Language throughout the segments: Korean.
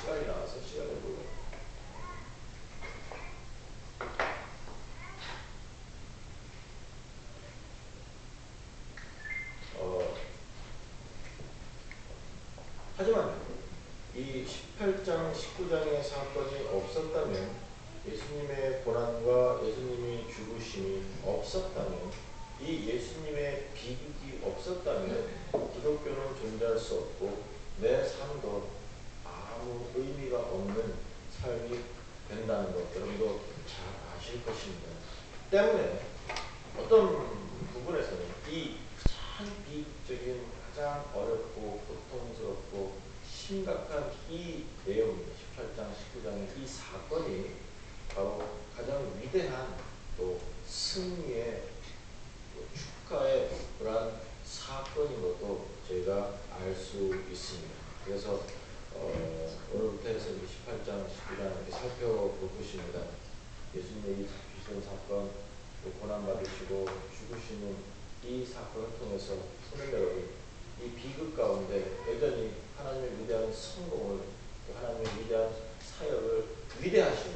시간이 나와서 시간을 보고 하지만 이 18장, 19장의 사건이 없었다면, 예수님의 고난과 예수님이 죽으심이 없었다면, 이 예수님의 비극이 없었다면 기독교는 존재할 수 없고 내 삶도 아무 의미가 없는 삶이 된다는 것 여러분도 잘 아실 것입니다. 때문에 어떤 부분에서는 이 가장 비극적인, 가장 어렵고 고통스럽고 심각한 이 내용이 18장, 19장의 이 사건이 바로 가장 위대한 또 승리의 축하의 그러한 사건인 것도 저희가 알 수 있습니다. 그래서 오늘부터 해서 18장, 19장 이렇게 살펴볼 것입니다. 예수님의 이 잡히신 사건, 또 고난받으시고 죽으시는 이 사건을 통해서 성도 여러분, 이 비극 가운데 여전히 하나님의 위대한 성공을, 또 하나님의 위대한 사역을 위대하신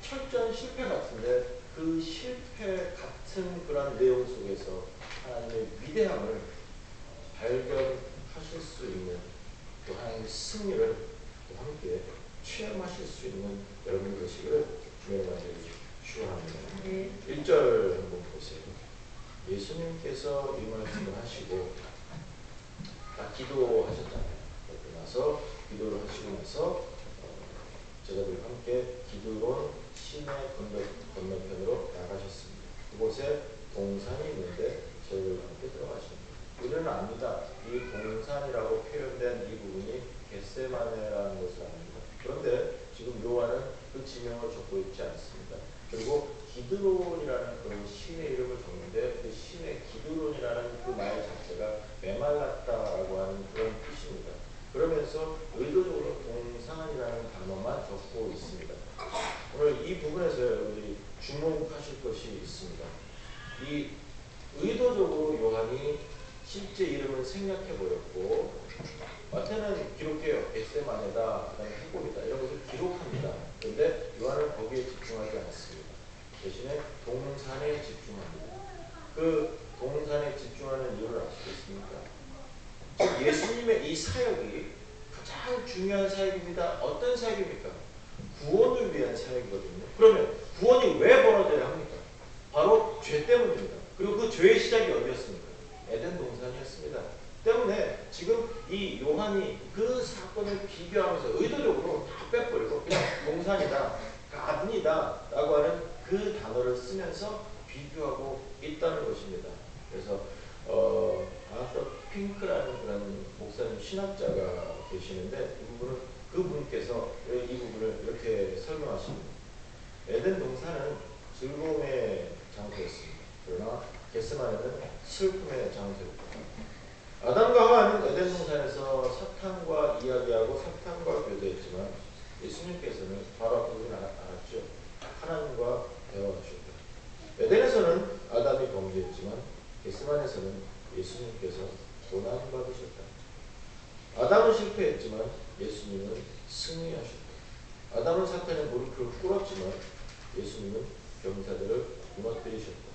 철저한 실패 같은데 그 실패 같은 그런 내용 속에서 하나님의 위대함을 발견하실 수 있는, 또 하나님의 승리를 또 함께 체험하실 수 있는 여러분이 되시기를 주님의 간절히 축원합니다. 1절 한번 보세요. 예수님께서 이 말씀을 하시고 기도하셨잖아요. 그러고 나서 기도를 하시고 나서 제자들과 함께 기드론 시내 건너편으로 나가셨습니다. 그곳에 동산이 있는데 저희들과 함께 들어가십니다. 우리는 압니다. 이 동산이라고 표현된 이 부분이 겟세마네라는 것을 압니다. 그런데 지금 요한은 그 지명을 적고 있지 않습니다. 그리고 기드론이라는 그런 시내 이름을 적는데 그 시내 기드론이라는 그 말 자체가 메말랐다라고 하는 그런 뜻입니다. 그러면서 의도적으로 동산이라는 단어만 적고 있습니다. 오늘 이 부분에서 여러분들이 주목하실 것이 있습니다. 이 의도적으로 요한이 실제 이름을 생략해 보였고, 마태는 기록해요. 겟세마네다, 그다음에 해골이다 이런 것을 기록합니다. 그런데 요한은 거기에 집중하지 않습니다. 대신에 동산에 집중합니다. 그 동산에 집중하는 이유를 아시겠습니까? 예수님의 이 사역이 가장 중요한 사역입니다. 어떤 사역입니까? 구원을 위한 사역이거든요. 그러면 구원이 왜 벌어져야 합니까? 바로 죄 때문입니다. 그리고 그 죄의 시작이 어디였습니까? 에덴 동산이었습니다. 때문에 지금 이 요한이 그 사건을 비교하면서 의도적으로 다 빼버리고 그냥 동산이다, 가든이다 라고 하는 그 단어를 쓰면서 비교하고 있다는 것입니다. 그래서 아서 핑크라는 그런 목사님 신학자가 계시는데 그분께서 이 부분을 이렇게 설명하십니다. 에덴 동산은 즐거움의 장소였습니다. 그러나 겟세마네는 슬픔의 장소였다. 아담과 하와는 에덴 동산에서 사탄과 이야기하고 사탄과 교제했지만 예수님께서는 바로 앞에 우리는 알았죠. 하나님과 대화하셨다. 에덴에서는 아담이 범죄했지만 겟세마네에서는 예수님께서 고난받으셨다. 아담은 실패했지만 예수님은 승리하셨다. 아담은 사탄의 무릎을 꿇었지만 예수님은 병사들을 무너뜨리셨다.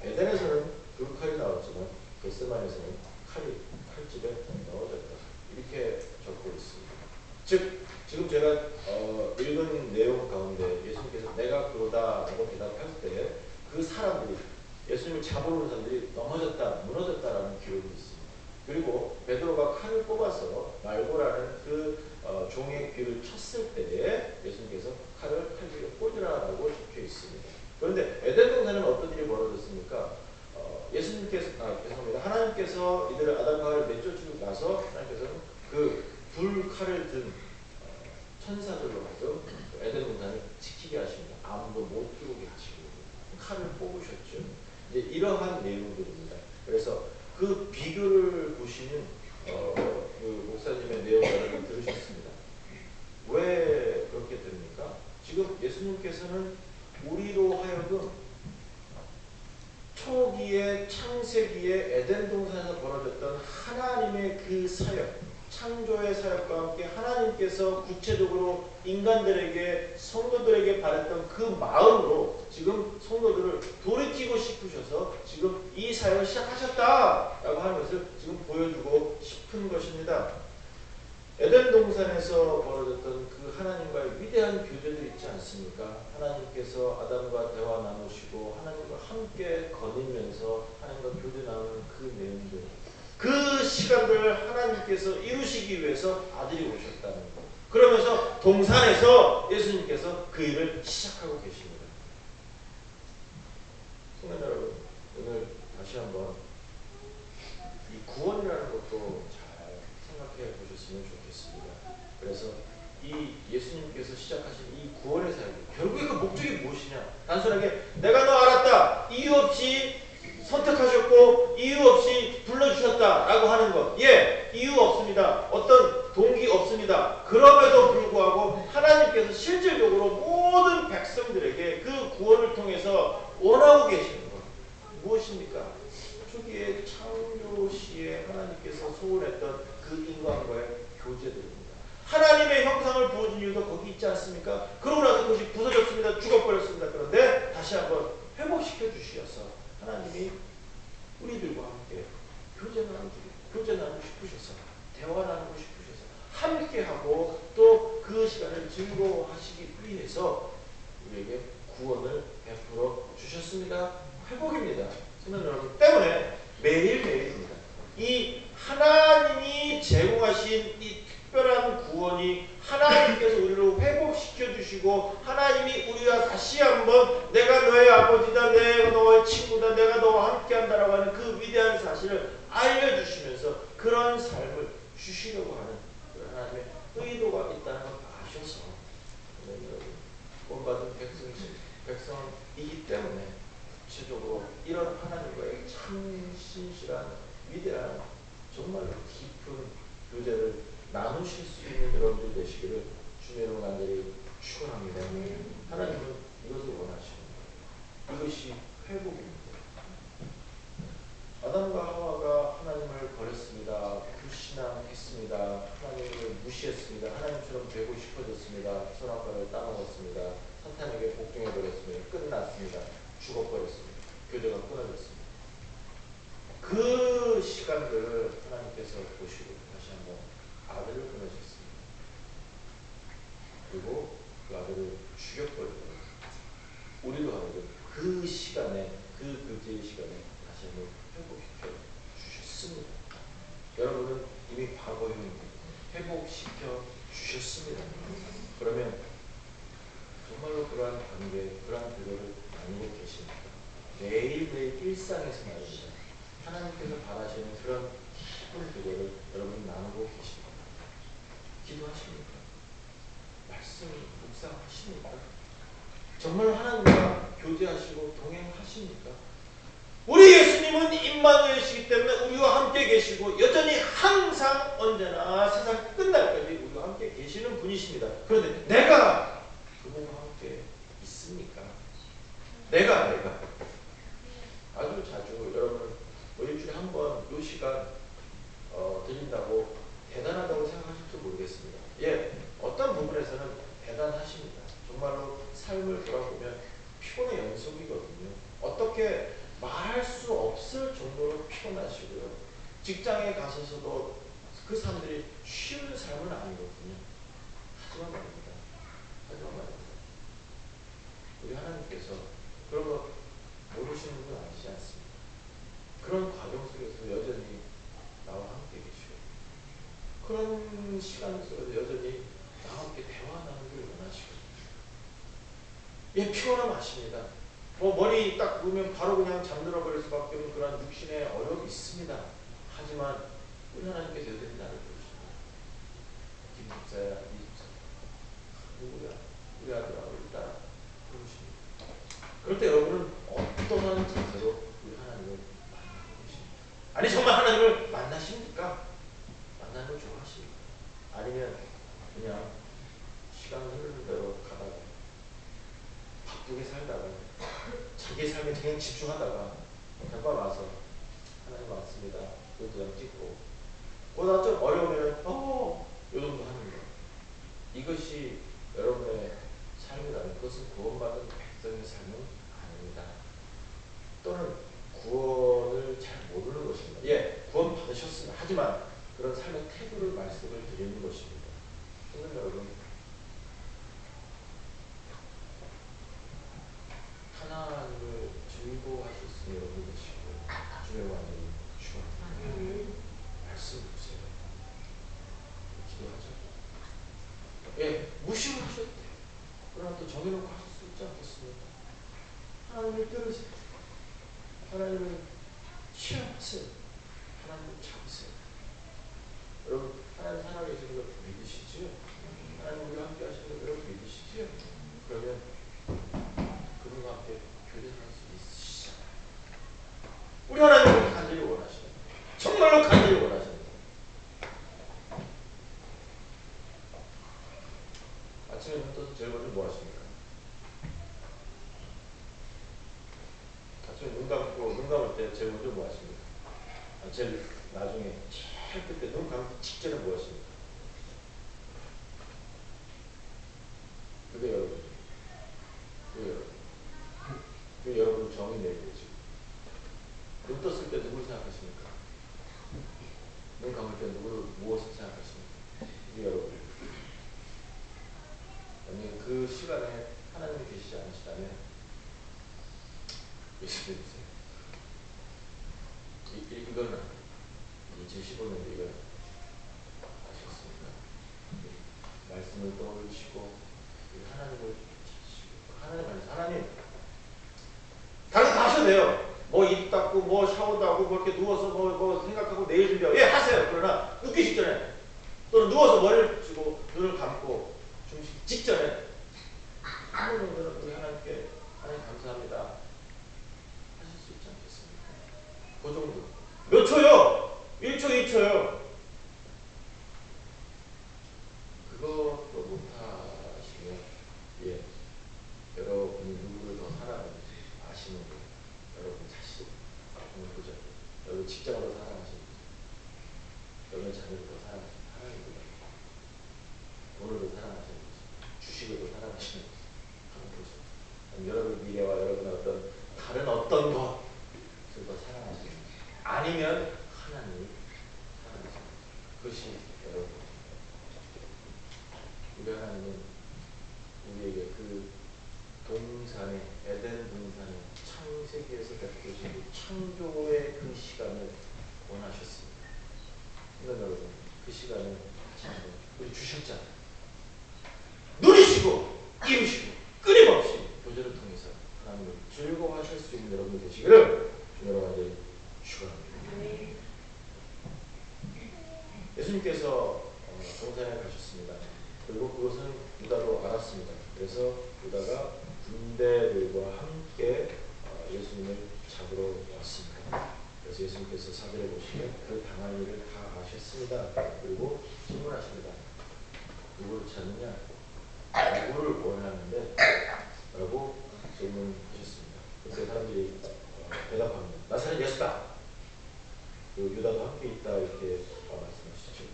에덴에서는 불칼이 나왔지만 겟세마네에서는 칼집에 넣어졌다. 이렇게 적고 있습니다. 즉 지금 제가 읽은 내용 가운데 예수님께서 내가 그러다라고 대답할 때 그 사람들이, 예수님을 잡으러 온 사람들이 넘어졌다, 무너졌다라는 기록이 있습니다. 그리고 베드로가 칼을 뽑아서 말고라는 그 종의 귀를 쳤을 때에 예수님께서 칼을 칼집에 꽂으라라고 적혀 있습니다. 그런데 에덴 동산은 어떤 일이 벌어졌습니까? 죄송합니다. 하나님께서 이들을 아담과 하와를 내쫓으고 나서 하나님께서는 그 불칼을 든 천사들로 하여금 에덴 동산을 지키게 하십니다. 아무도 못 들어오게 하시고 칼을 뽑으셨죠. 이제 이러한 내용들입니다. 그래서 그 비교를 보시는 그 목사님의 내용 여러분 들으셨습니다. 왜 그렇게 됩니까? 지금 예수님께서는 우리로 하여금 초기에 창세기에 에덴 동산에서 벌어졌던 하나님의 그 사역, 창조의 사역과 함께 하나님께서 구체적으로 인간들에게 성도들에게 바랬던 그 마음으로 지금 성도들을 돌이키고 싶으셔서 지금 이 사역을 시작하셨다라고 하는 것을 지금 보여주고 싶은 것입니다. 에덴 동산에서 벌어졌던 그 하나님과의 위대한 교제도 있지 않습니까? 하나님께서 아담과 대화 나누시고 하나님과 함께 거닐면서 하나님과 교제 나누는 그 내용들, 그 시간들을 하나님께서 이루시기 위해서 아들이 오셨다는 것. 그러면서 동산에서 예수님께서 그 일을 시작하고 계십니다. 성도 여러분, 오늘 다시 한번 이 구원이라는 것도 잘 생각해 보셨으면 좋겠습니다. 그래서 이 예수님께서 시작하신 이 구원의 사역, 결국에 그 목적이 무엇이냐? 단순하게 내가 너 알았다, 이유 없이 선택하셨고 이유 없이 불러주셨다라고 하는 것. 예, 이유 없습니다. 어떤 동기 없습니다. 그럼에도 불구하고 하나님께서 실질적으로 모든 백성들에게 그 구원을 통해서 원하고 계시는 것. 무엇입니까? 초기에 창조시에 하나님께서 소원했던 그 인간과의 교제들입니다. 하나님의 형상을 부어준 이유도 거기 있지 않습니까? 그러고 나서 그것이 부서졌습니다. 죽어버렸습니다. 그런데 다시 한번 회복시켜 주시어서 하나님이 우리들과 함께 교제 나누고 싶으셔서 대화 나누고 싶으셔서 함께하고 또 그 시간을 즐거워하시기 위해서 우리에게 구원을 베풀어 주셨습니다. 회복입니다. 성도 여러분, 때문에 매일매일입니다. 이 하나님이 제공하신 이 특별한 구원이 하나님께서 우리를 회복시켜 주시고 하나님이 우리와 다시 한번 내가 너의 아버지다, 내가 너의 친구다, 내가 너와 함께한다라고 하는 그 위대한 사실을 알려주시면서 그런 삶을 주시려고 하는 하나님의 의도가 있다는 걸 아셔서 구원받은 백성이기 때문에 구체적으로 이런 하나님과의 참 신실한 위대한 정말로 깊은 교제를 나누실 수 있는 여러분들 되시기를 주님의 이름으로 간절히 축원합니다. 하나님은 이것을 원하십니다. 이것이 회복입니다. 아담과 하와가 하나님을 버렸습니다. 불신앙했습니다. 하나님을 무시했습니다. 하나님처럼 되고 싶어졌습니다. 선악과를 따먹었습니다. 사탄에게 복종해버렸습니다. 끝났습니다. 죽어버렸습니다. 교제가 끊어졌습니다. 그 시간들을 하나님께서 보시고 다시 한번 아들을 보내셨습니다. 그리고 그 아들을 죽여버리고 우리도 아들을 그 시간에 그 교제의 시간에 다시 한번 회복시켜 주셨습니다. 여러분은 이미 과거형입니다. 회복시켜 주셨습니다. 그러면 정말로 그러한 관계, 그러한 교제를 나누고 계십니까? 매일매일 일상에서 말입니다. 하나님께서 바라시는 그런 깊은 교제를 여러분 나누고 계십니까? 기도하십니까? 말씀 묵상하십니까? 정말 하나님과 교제하시고 동행하십니까? 우리 예수님은 임마누엘이시기 때문에 우리와 함께 계시고 여전히 항상 언제나 세상 끝날까지 우리와 함께 계시는 분이십니다. 그런데 내가 그분과 함께 있습니까? 내가 아주 자주 여러분 일주일에 한 번 이 시간 드린다고 대단하다고 생각하실지 모르겠습니다. 예, 어떤 부분에서는 대단하십니다. 정말로 삶을 돌아보면 피곤의 연속이거든요. 어떻게 말할 수 없을 정도로 피곤하시고요. 직장에 가셔서도 그 사람들이 쉬운 삶은 아니거든요. 하지만 말입니다. 우리 하나님께서 그런 거 모르시는 분 아니지 않습니까? 그런 과정 속에서 여전히 나와 함께 계시고 그런 시간 속에서 여전히 나와 함께 대화 나누기를 원하시고 예, 피곤하면 아십니다. 머리 딱 누우면 바로 그냥 잠들어 버릴 수밖에 없는 그런 육신의 어려움이 있습니다. 하지만 우리 하나님께서 여전히 나를 부르십니다. 김 목사야, 이 목사 누구야? 우리 아들아, 우리 딸아 부르십니다. 그럴 때 여러분은 어떠한 자세로 우리 하나님을 만나고 계십니까? 아니 정말 하나님을 만나십니까? 만나는 걸 좋아하십니까? 아니면 그냥 시간 흐르는 대로 가다가 바쁘게 살다가 자기의 삶에 그냥 집중하다가 잠깐 와서 하나님 왔습니다. 도장 찍고 그러다 좀 어려우면 태도를 말씀을 드리는 것입니다. 성도 여러분, 하나님을 즐거워하셨으니 여러분 되시고 주의 완전히 주옵니다. 말씀 보세요. 기도하죠. 예, 무시를 하셔도 돼요. 그러나 또 정해놓고 하실 수 있지 않겠습니까? 하나님을 들으세요. 하나님을 취하세요. 하나님을 잡으세요. 여러분, 하나님 살아계시는 걸 믿으시지요? 하나님 우리와 함께 하시는 걸 여러분 믿으시지요? 그러면 그분과 함께 교제할 수 있으시잖아요. 우리 하나님은 간절히 원하시는, 정말로 간절히 원하시는. 아침에 눈 떠서 제일 먼저 뭐 하십니까? 아침에 눈 감을 때 제일 먼저 뭐 하십니까? 제일 나중에 제일 끝에 눈 감기 직전에 뭐 하십니까? 그게 여러분. 그게 여러분. 그게 여러분 정의 내리죠. 눈 떴을 때 누구를 생각하십니까? 눈 감을 때 무엇을 생각하십니까? 그게 여러분. 만약에 그 시간에 하나님이 계시지 않으시다면 예수 믿으세요. 이거는 2015년도 이거 아셨습니까? 말씀을 떠올리시고 하나님을 찾으시고 하나님 안에서 하나님 다른 거 하셔도 돼요. 뭐 입 닦고 뭐 샤워도 하고 뭐 이렇게 누워서 뭐 생각하고 내일 준비하고 예 하세요. 그러나 눕기 직전에 또는 누워서 머리를 붙이고 눈을 감고 주무시기 직전에 한 번 정도는 우리 하나님께 하나님 감사합니다 하실 수 있지 않겠습니까? 그 정도. 몇 초요? 1초, 2초요. 그것도 못하시면 예, 여러분이 누구를 더 사랑하는지 아시는 분, 여러분 자신 한번 보자. 여러분 직장을 더 사랑하시는 분, 여러분 자녀를 더 사랑하시는 하나님보다 돈을 더 사랑하시는 분, 주식을 더 사랑하시는 분 한번 보죠. 여러분 미래와 여러분의 어떤 다른 어떤 것을 더 사랑하시는 분, 아니면 하나님 사랑하시는 분. 그것이 여러분. 우리 하나님은 우리에게 그 동산의 에덴 동산의 창세기에서 베풀어진 그 창조의 그 시간을 원하셨습니다. 그러니까 여러분 그 시간을 같이 한번 우리 주셨잖아요. 누리시고 이루시고 끊임없이 교제를 통해서 하나님을 즐거워하실 수 있는 여러분 되시기를 주님으로 완전히 축원합니다. 예수님께서 동산에 가셨습니다. 그리고 그것은 유다도 알았습니다. 그래서 유다가 군대들과 함께 예수님을 잡으러 왔습니다. 그래서 예수님께서 사도에 보시면 그 당할 일을 다 아셨습니다. 그리고 질문하십니다. 누구를 찾느냐? 누구를 원하는데? 라고 질문하셨습니다. 그때 사람들이 대답합니다. 나사렛 예수다. 그리고 유다도 함께 있다 이렇게 말씀하시죠.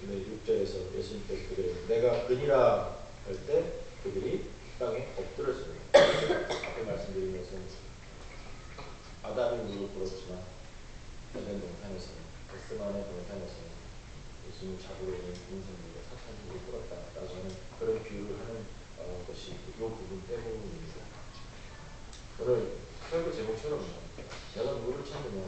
근데 6절에서 예수님께서 그래요. 내가 그니라 할 때 그들이 땅에 엎드렸습니다. 앞에 말씀드린 것은 아담이 무릎 꿇었지만 에덴 동산에서는 겟세마네 동산에서는 예수님을 잡으러 오는 군사들과 사탄이 무릎 꿇었다라고 하는 그런 비유를 하는 것이 이 부분 때문입니다. 오늘 설교 제목처럼 내가 누구를 찾느냐?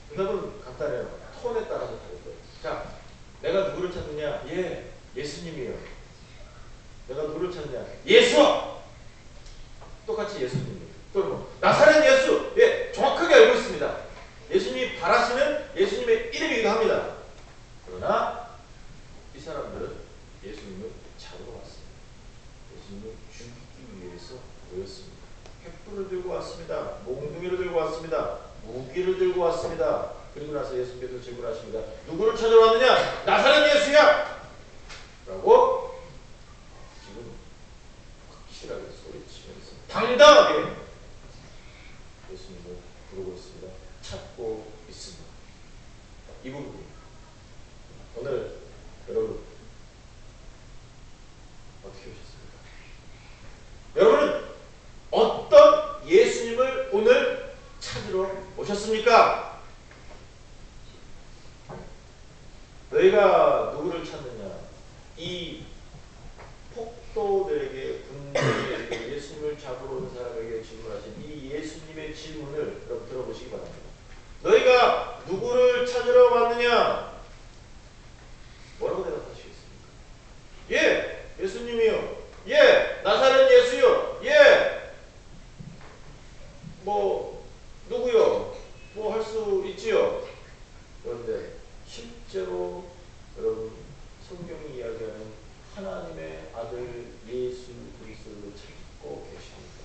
대답은 간단해요. 톤에 따라서 다를 거예요. 자, 내가 누구를 찾느냐? 예, 예수님이요. 내가 누구를 찾느냐? 예수! 똑같이 예수님이에요. 또는 뭐, 나사렛 예수! 예, 정확하게 알고 있습니다. 예수님이 바라시는 예수님의 이름이기도 합니다. 그러나 이 사람들은 예수님을 잡으러 왔습니다. 예수님을 죽이기 위해서 모였습니다. 횃불을 들고 왔습니다. 몽둥이를 들고 왔습니다. 무기를 들고 왔습니다. 그리고 나서 예수님께서 질문하십니다. 누구를 찾으러 왔느냐? 나사렛 예수야! 라고 지금 확실하게 소리치면서 당당하게 예수님을 부르고 있습니다. 찾고 있습니다. 이 부분이 오늘 여러분 어떻게 오셨습니까? 여러분은 어떤 예수님을 오늘 찾으러 오셨습니까? 너희가 누구를 찾느냐? 이 폭도들에게 군대에게 예수님을 잡으러 온 사람에게 질문하신 이 예수님의 질문을 여러분 들어보시기 바랍니다. 너희가 누구를 찾으러 왔느냐? 뭐라고 대답하시겠습니까? 예, 예수님이요. 예, 나사렛 예수요. 예, 뭐 누구요? 뭐 할 수 있지요. 그런데 실제로 여러분 성경이 이야기하는 하나님의 아들 예수 그리스도를 찾고 계십니까?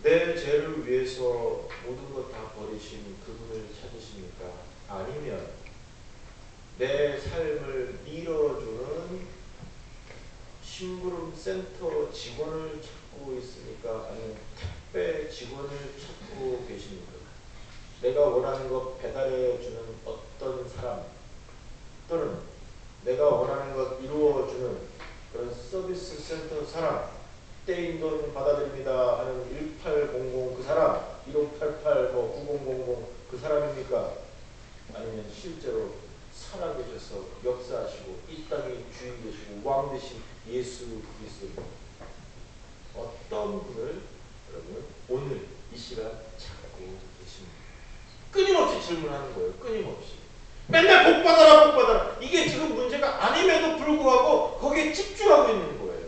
내 죄를 위해서 모든 것 다 버리신 그분을 찾으십니까? 아니면 내 삶을 밀어주는 심부름 센터 직원을 찾고 있습니까? 아니면 택배 직원을 찾고 계십니까? 내가 원하는 것 배달해주는 어떤 사람, 또는 내가 원하는 것 이루어주는 그런 서비스 센터 사람, 떼인 돈 받아드립니다 하는 1800 그 사람, 1588 9000 그 사람입니까? 아니면 실제로 살아계셔서 역사하시고 이 땅에 주인 되시고 왕 되신 예수 그리스도, 어떤 분을 여러분 오늘 이 시간 찾고 계십니까? 끊임없이 질문하는 거예요. 끊임없이. 맨날 복 받아라 복 받아라. 이게 지금 문제가 아님에도 불구하고 거기에 집중하고 있는 거예요.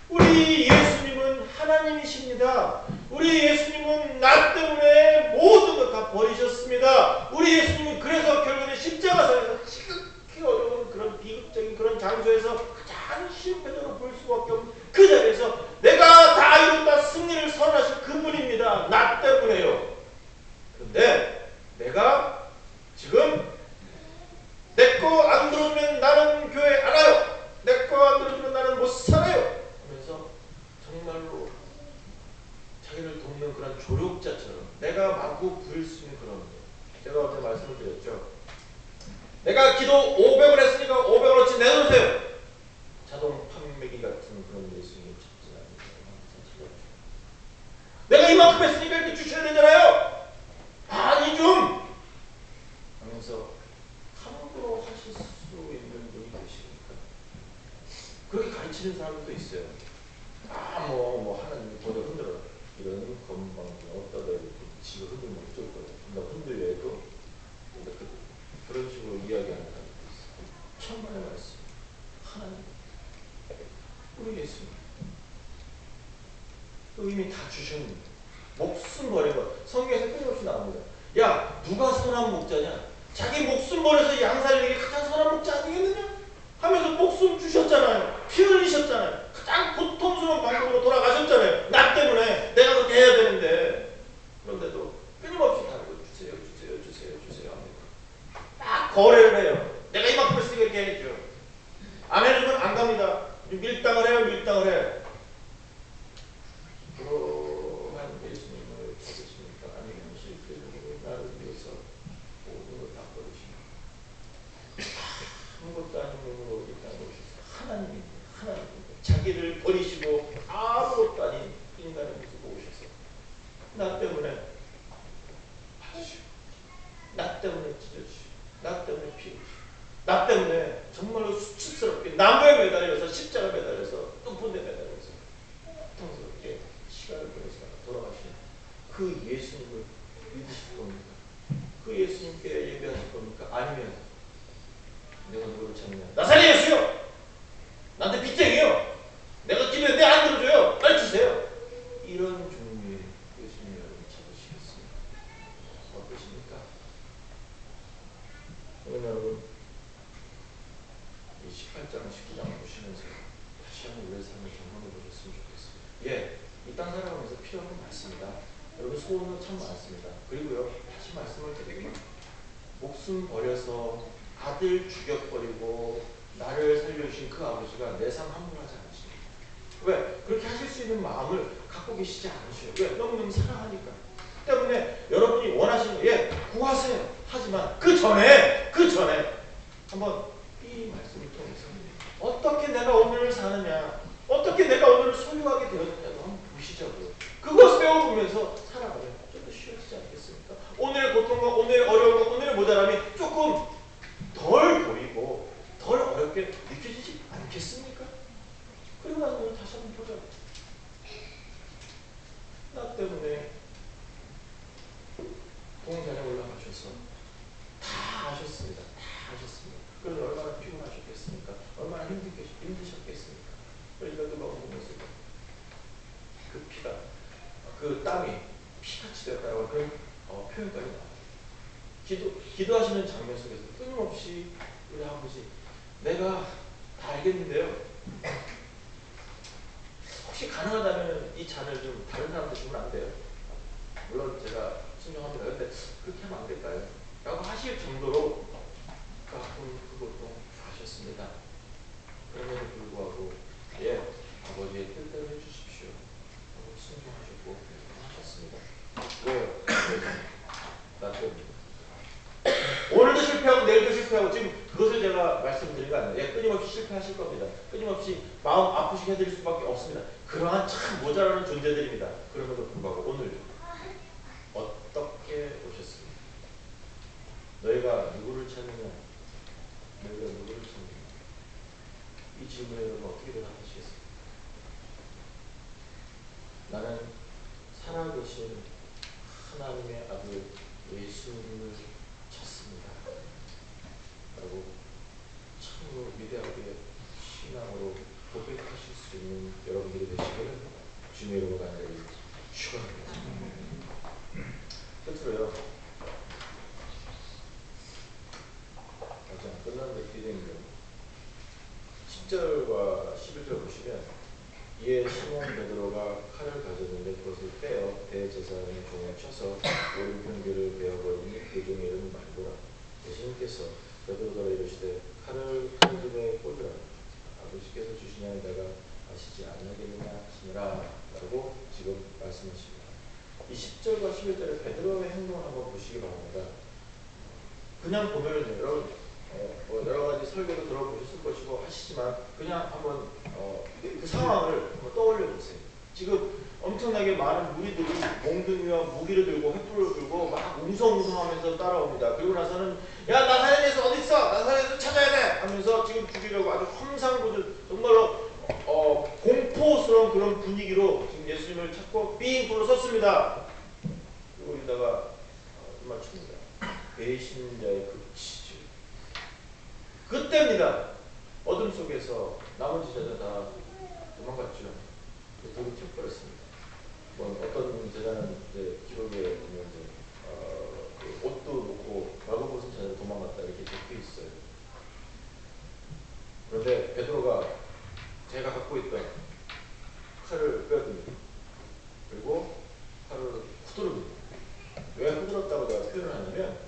우리 예수님은 하나님이십니다. 우리 예수님은 나 때문에 모든 것 다 버리셨습니다. 우리 예수님은 그래서 결국에 십자가상에서 지극히 어려운 그런 비극적인 그런 장소에서 가장 실패적으로 볼 수밖에 없는 그 자리에서 내가 다 이룬다 승리를 선언하신 그분입니다. 나 때문에요. 그런데 내가 지금 내 거 안 들어주면 나는 교회 안 와요. 내 거 안 들어주면 나는 못 살아요. 하면서 정말로 자기를 돕는 그런 조력자처럼 내가 마구 부릴 수 있는 그런, 제가 어제 말씀을 드렸죠. 내가 기도 500원 했으니까 500원어치 내놓으세요. 자동 판매기 같은 그런 예수님을 찾지 않습니다. 내가 이만큼 했으니까 이렇게 주셔야 되잖아요. 아니 좀 하면서 함부로 하실 수 있는 분이 계십니까? 그렇게 가르치는 사람도 있어요. 뭐 하나님 보내 흔들어 이런 건방지 어디다 대고 지가 흔들면 어쩔 거예요. 나 흔들려도 그런 식으로 이야기하는 사람도 있어요. 천만의 말씀. 하나님, 우리 예수님 또 이미 다 주셨는데 목숨 버린 것 성경에서 끊임없이 나옵니다. 야, 누가 선한 목자냐? 자기 목숨 버려서 양 살리는 게 가장 선한 목자 아니겠느냐? 하면서 목숨 주셨잖아요. 피 흘리셨잖아요. 가장 고통스러운 방법으로 돌아가셨잖아요. 나 때문에 내가 그렇게 해야 되는데, 그런데도 끊임없이 다르고 주세요 합니다. 딱 거래를 해요. 내가 이만큼 했으니까 이렇게 해야죠. 안 해주면 안 갑니다. 밀당을 해요. 그러한 예수님을 찾으십니까? 아니면 실제로 나를 위해서 모든 걸 다 버리십니까? 아무것도 아닌 몸으로 이 땅에 오셔서 하나님입니다. 자기를 버리시고 아무것도 아닌 인간의 모습으로 오셔서 나 때문에 받으시고, 나 때문에 찢어주시고, 나 때문에 피 흘리시고, 나 때문에 정말로 수치스럽게 나무에 매달려서 십자가 매달려서 뚱푼대 매달려서 고통스럽게 시간을 보내시다가 돌아가신 그 예수님을 믿으실 겁니까? 그 예수님께 예배하실 겁니까? 아니면 내가 누구를 찾느냐? 나사렛 예수요! 나한테 빚쟁이요! 내가 기도했는데 안 들어줘요! 빨리 주세요! 이런 종류의 예수님 여러분 찾으시겠습니까? 어떠십니까? 여러분 이 18장, 19장을 보시면서 다시 한번 우리의 삶을 점검해 보셨으면 좋겠습니다. 예, 이 땅 살아가면서 필요한 건 많습니다. 여러분 소원은 참 많습니다. 그리고요, 다시 말씀을 드리지만 목숨 버려서 아들 죽여버리고 나를 살려주신 그 아버지가 내 삶 함부로하지 않으십니다. 왜? 그렇게 하실 수 있는 마음을 갖고 계시지 않으셔요. 왜? 너무너무 사랑하니까. 때문에 여러분이 원하시는 예, 구하세요. 하지만 그 전에 한번 이 말씀을 통해서 어떻게 내가 오늘을 사느냐, 어떻게 내가 오늘을 소유하게 되었느냐도 한번 보시자고요. 그것을 배워보면서 살아가면 좀 더 쉬워지지 않겠습니까? 오늘의 고통과 오늘의 어려움과 사람이 조금 덜 보이고 덜 어렵게 느껴지지 않겠습니까? 그리고 나서 오늘 다시 한번 보자. 나 때문에 동산에 올라가셔서 다 하셨습니다. 다 하셨습니다. 그래서 얼마나 피곤하셨겠습니까? 얼마나 힘드셨겠습니까? 그러니까 누가 보면서 그 피가, 그 땀이 피같이 되었다고 그런 표현까지 나와요. 기도하시는 장면 속에서 끊임없이 우리 아버지, 내가 다 알겠는데요. 혹시 가능하다면 이 잔을 좀 다른 사람한테 주면 안 돼요? 물론 제가 순종합니다. 근데 그렇게 하면 안 될까요? 라고 하실 정도로 가끔 그 고통 하셨습니다. 그럼에도 불구하고 예, 아버지의 뜻대로 해주십시오 하고 순종하셨고 하셨습니다. 왜요? 나 때문에. 오늘도 실패하고 내일도 실패하고 지금 그것을 제가 말씀드린 거 아니에요. 예, 끊임없이 실패하실 겁니다. 끊임없이 마음 아프시게 해드릴 수밖에 없습니다. 그러한 참 모자라는 존재들입니다. 그럼에도 불구하고 오늘 어떻게 오셨습니까? 너희가 누구를 찾느냐? 너희가 누구를 찾느냐? 이 질문에 여러분 어떻게 대답하시겠습니까? 나는 살아계신 하나님의 아들 예수님을 찾습니다. 라고 참으로 위대하게 신앙으로 고백하실 수 있는 여러분들이 되시기를 주님의 이름으로 간절히 축원합니다. 끝으로요. 아직 안 끝났는데 기대입니다. 10절과 11절 보시면 이에 시몬 베드로가 칼을 가졌는데 그것을 빼어 대제사장의 종을 쳐서 오른 편기를 베어버리니 그 종의 이름은 말고라. 예수님께서 베드로더러 이르시되 칼을 칼집에 꽂으라. 아버지께서 주시냐는 내가 아시지 아니하겠느냐 하시니라 라고 지금 말씀하십니다. 이 10절과 11절의 베드로의 행동을 한번 보시기 바랍니다. 그냥 보면은 여러분 뭐 여러 가지 설교도 들어보셨을 것이고 하시지만 그냥 한번 그 상황을 한번 떠올려 보세요. 지금 엄청나게 많은 무리들이 몽둥이와 무기를 들고 횃불을 들고 막 웅성웅성하면서 따라옵니다. 그리고 나서는 야 나사렛에서 어디 있어? 나사렛에서 찾아야 돼! 하면서 지금 죽이려고 아주 험상궂은 정말로 공포스러운 그런 분위기로 지금 예수님을 찾고 삥 둘러섰습니다. 그리고 이따가 맞춥니다. 배신자의 극치죠. 그때입니다. 어둠 속에서 나머지 제자 다 도망갔죠. 돌을 튀어버렸습니다. 뭐 어떤 제자는 이제 기록에 보면 이제 그 옷도 놓고 말고벗은 제자로 도망갔다 이렇게 적혀 있어요. 그런데 베드로가 제가 갖고 있던 칼을 빼앗깁니다. 그리고 칼을 후드릅니다. 왜 후들었다고 내가 표현을 하냐면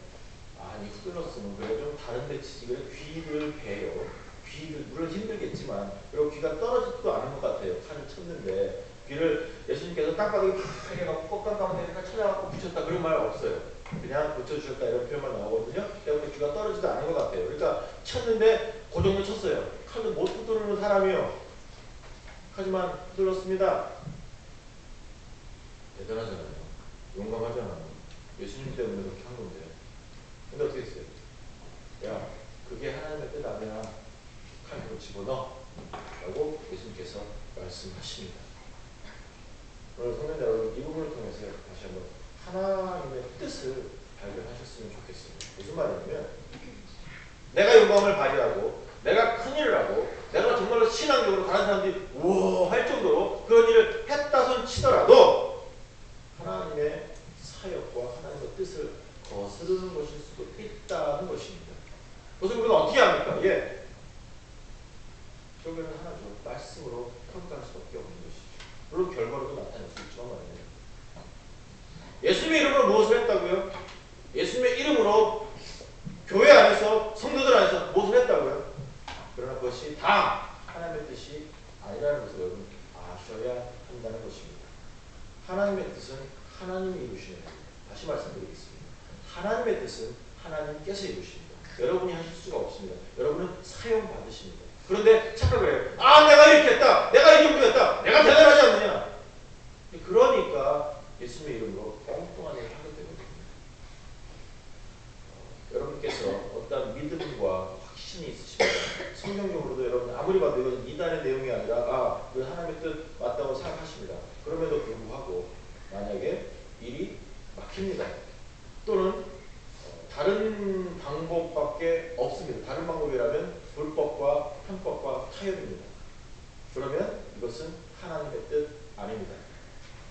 아니 후들었으면 그래 좀 다른 데 치지 그래 귀를 베요. 귀를 물론 힘들겠지만 그리고 귀가 떨어지지도 않은 것 같아요. 칼을 쳤는데 귀를 예수님께서 땅바닥에 크게 갖고 꼭땅가운데 찾아갖고 붙였다 그런 말 없어요. 그냥 붙여주셨다 이런 표현만 나오거든요. 그래서 귀가 떨어지지도 않은 것 같아요. 그러니까 쳤는데 그 정도 쳤어요. 칼도 못 후두르는 사람이요. 하지만 후들었습니다. 대단하잖아요. 용감하잖아요. 예수님 때문에 그렇게 한 건데. 근데 어떻게 했어요? 야, 그게 하나님의 뜻 아니야. 칼로 집어넣어. 라고 예수님께서 말씀하십니다. 오늘 성도자 여러분, 이 부분을 통해서 다시 한번 하나님의 뜻을 발견하셨으면 좋겠습니다. 무슨 말이냐면, 내가 영광을 발휘하고, 내가 큰 일을 하고, 내가 정말로 신앙적으로 다른 사람들이 우와 할 정도로 그런 일을 했다 손 치더라도, 하나님의 사역과 하나님의 뜻을 거스르는 것일 수도 있다는 것입니다. 그것을 우리가 어떻게 합니까? 예. 결국에는 하나죠. 말씀으로 평가할 수밖에 없는 것이죠. 물론 결과로도 나타날 수 있지만 말이에요. 예수님의 이름으로 무엇을 했다고요? 예수님의 이름으로 교회 안에서 성도들 안에서 무엇을 했다고요? 그러나 그것이 다 하나님의 뜻이 아니라는 것을 여러분 아셔야 한다는 것입니다. 하나님의 뜻은 하나님이 이루시는 겁니다. 다시 말씀드리겠습니다. 하나님의 뜻은 하나님께서 이루십니다. 여러분이 하실 수가 없습니다. 여러분은 사용받으십니다. 그런데 착각을 해요. 아 내가 이렇게 했다. 내가 이 정도 했다. 내가 대단하지 않느냐. 그러니까 예수님의 이름으로 엉뚱한 일을 하게 되거든요. 여러분 어떤 믿음과 확신이 있으십니다. 성경적으로도 여러분 아무리 봐도 이건 이단의 내용이 아니라 이건 하나님의 뜻 맞다고 생각하십니다. 그럼에도 불구하고 만약에 일이 막힙니다. 또는 다른 방법밖에 없습니다. 다른 방법이라면 불법과 편법과 타협입니다. 그러면 이것은 하나님의 뜻 아닙니다.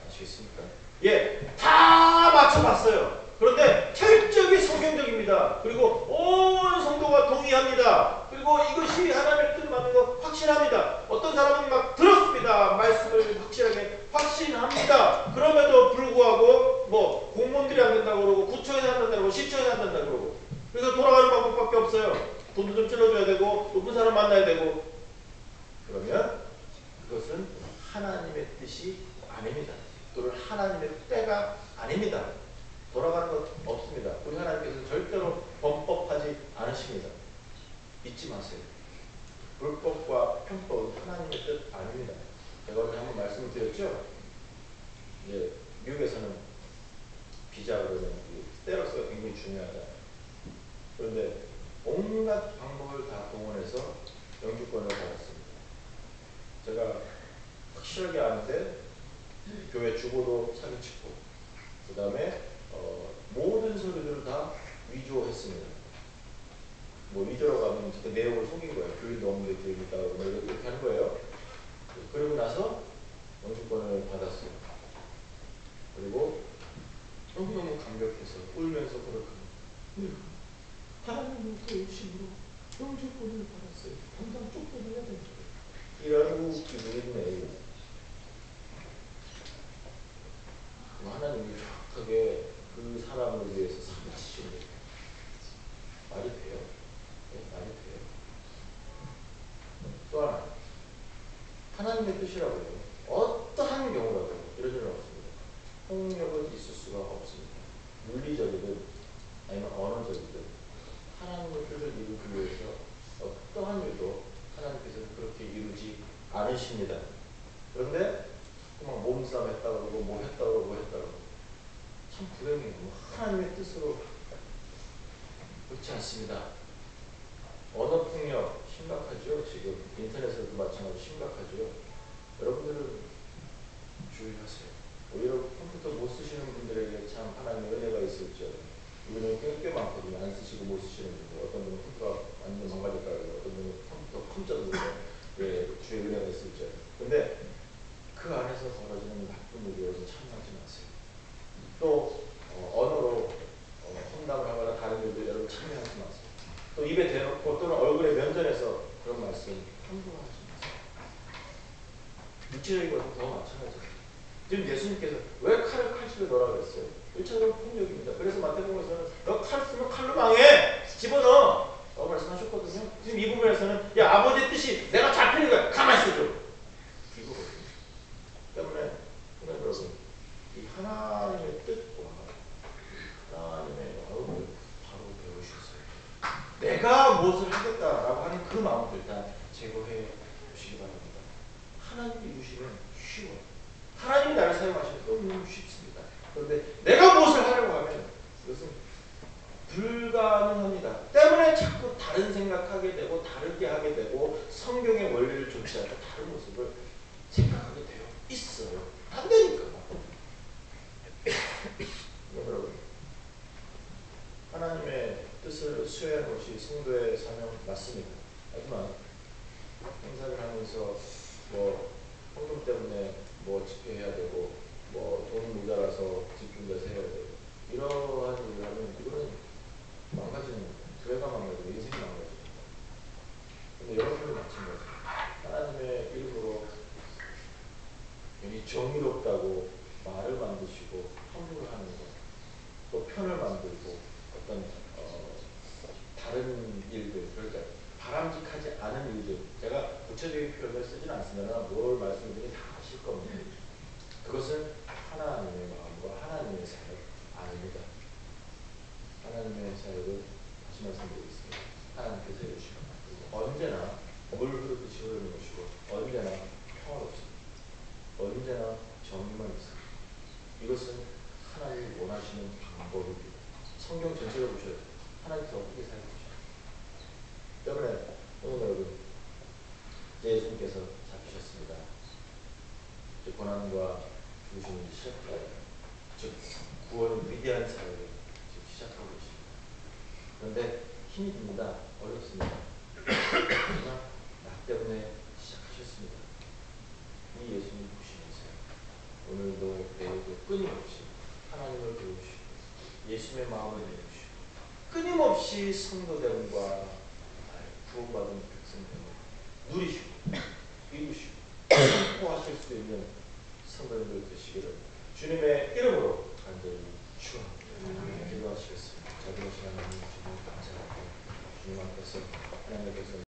아시겠습니까? 예, 다 맞춰봤어요. 그런데 철저히 성경적입니다. 그리고 온 성도가 동의합니다. 그리고 이것이 하나님의 뜻 맞는 거 확신합니다. 어떤 사람은 막 들었습니다. 말씀을 확실하게 확신합니다. 그럼에도 불구하고 뭐 공무원들이 안 된다고 그러고 구청에서 안 된다고 그러고 시청에서 안 된다고 그러고 그래서 돌아가는 방법밖에 없어요. 돈도 좀 찔러줘야 되고 높은 사람 만나야 되고 그러면 그것은 하나님의 뜻이 아닙니다. 또는 하나님의 때가 아닙니다. 돌아가는 것 없습니다. 우리 하나님께서는 절대로 범법하지 않으십니다. 잊지 마세요. 불법과 편법은 하나님의 뜻 아닙니다. 제가 오늘 한번 말씀을 드렸죠. 이제 미국에서는 비자 그러면 스테러스가 굉장히 중요하다. 그런데 온갖 방법을 다 동원해서 영주권을 받았습니다. 제가 확실하게 아는데 교회 주보도 사기치고 그 다음에 모든 서류들을 다 위조했습니다. 뭐 위조라고 하면 그 내용을 속인 거예요. 교인도 없는데 교인이 있다고 뭐 이렇게 하는 거예요. 그러고 나서 영주권을 받았어요. 그리고 너무너무 감격해서 울면서 고백합니다. 하나님의 도우심으로 영주권을 받았어요. 당장 쫓겨나야 됩니다. 이라고 기분이 있네요. 하나님이 정확하게 그 사람을 위해서 사기치신 거예요. 말이 돼요? 네, 말이 돼요. 또 하나, 하나님의 뜻이라고요. 어떠한 경우라도 이런 일은 없습니다. 폭력은 있을 수가 없습니다. 물리적이든 아니면 언어적이든 하나님의 뜻을 이루기 위해서 어떠한 일도 하나님께서는 그렇게 이루지 않으십니다. 그런데 막 몸싸움 했다 그러고 뭐 했다 그러고 뭐 했다 그러고 참 불행해요. 하나님의 뜻으로 그렇지 않습니다. 언어폭력 심각하죠. 지금 인터넷에도 마찬가지로 심각하죠. 여러분들은 주의하세요. 오히려 컴퓨터 못 쓰시는 분들에게 참 하나님의 은혜가 있을지어다. 우리는 꽤 많거든요. 안 쓰시고 못 쓰시는 분들. 어떤 분은 컴퓨터가 완전 망가졌다 그러고 어떤 분은 컴퓨터 컴퓨터도 주의 은혜가 있을지어다. 근데 그 안에서 벌어지는 나쁜 일이어서 참여하지 마세요. 또 언어로 혼담을 하거나 다른 일들 여러분 참여하지 마세요. 또 입에 대놓고 또는 얼굴에 면전해서 그런 말씀 함부로 하지 마세요. 육체적인 것도 더 마찬가지예요. 지금 예수님께서 왜 칼을 칼집에 넣으라고 했어요? 1차적으로 폭력입니다. 그래서 마태복음에서는 너 칼 쓰면 칼로 망해! 집어넣어! 라고 말씀하셨거든요. 지금 이 부분에서는 야 아버지의 뜻이 내가 잡히는 거야! 가만히 있어줘! 이거거든요. 때문에 여러분 이 하나님의 뜻과 하나님의 마음을 바로 배우셨어요. 내가 무엇을 하겠다라고 하는 그 마음을 일단 제거해 주시기 바랍니다. 하나님이 이루시면 쉬워요. 하나님이 나를 사용하시면 너무 쉽습니다. 그런데 내가 무엇을 하려고 하면 그것은 불가능합니다. 때문에 자꾸 다른 생각하게 되고 다르게 하게 되고 성경의 원리를 좋지 않고 다른 모습을 생각하게 되어 있어요. 안 되니까. 여러분 하나님의 뜻을 수행하는 것이 성도의 사명 맞습니다. 하지만 행사를 하면서 뭐 헌금 때문에 뭐 집회해야 되고 뭐 돈 모자라서 집중돼서 해야 되고 이러한 일을 하면 이거는 망가지는 거예요. 교회가 망가지고 인생이 망가지고. 근데 여러분도 마찬가지. 하나님의 이름으로 괜히 정의롭다고 말을 만드시고 함부로 하는 것, 또 편을 만들고 어떤 다른 일들, 그러니까 바람직하지 않은 일들, 제가 구체적인 표현을 쓰지는 않습니다. 뭘 말씀드리면 다 아실 겁니다. 그것은 하나님의 마음과 하나님의 사역 아닙니다. 하나님의 사역을 다시 말씀드리겠습니다. 하나님께서 해주시고 언제나 물 흐르듯이 흐르는 것이고 언제나 평화롭습니다. 언제나 정의만 있습니다. 이것은 하나님이 원하시는 방법입니다. 성경 전체를 보셔야 돼요. 하나님께서 어떻게 사역하십니까? 때문에 오늘 여러분 예수님께서 잡히셨습니다. 이제 고난과 죽으심을 시작하고 즉 구원의 위대한 사역을 지금 시작하고 계십니다. 그런데 힘이 듭니다. 어렵습니다. 그러나 나 때문에 시작하셨습니다. 이 예수님 보시면서 오늘도 배우고 끊임없이 하나님을 배우시고 예수님의 마음을 배우시고 끊임없이 성도됨과 구원받은 백성됨을 누리시고 이루시고 선포하실 수 있는 성도님들 되시기를 주님의 이름으로 간절히 축원합니다. 기도하시겠습니다. 자비하신 하나님 주님 감사합니다. 주님 앞에서 하나님께서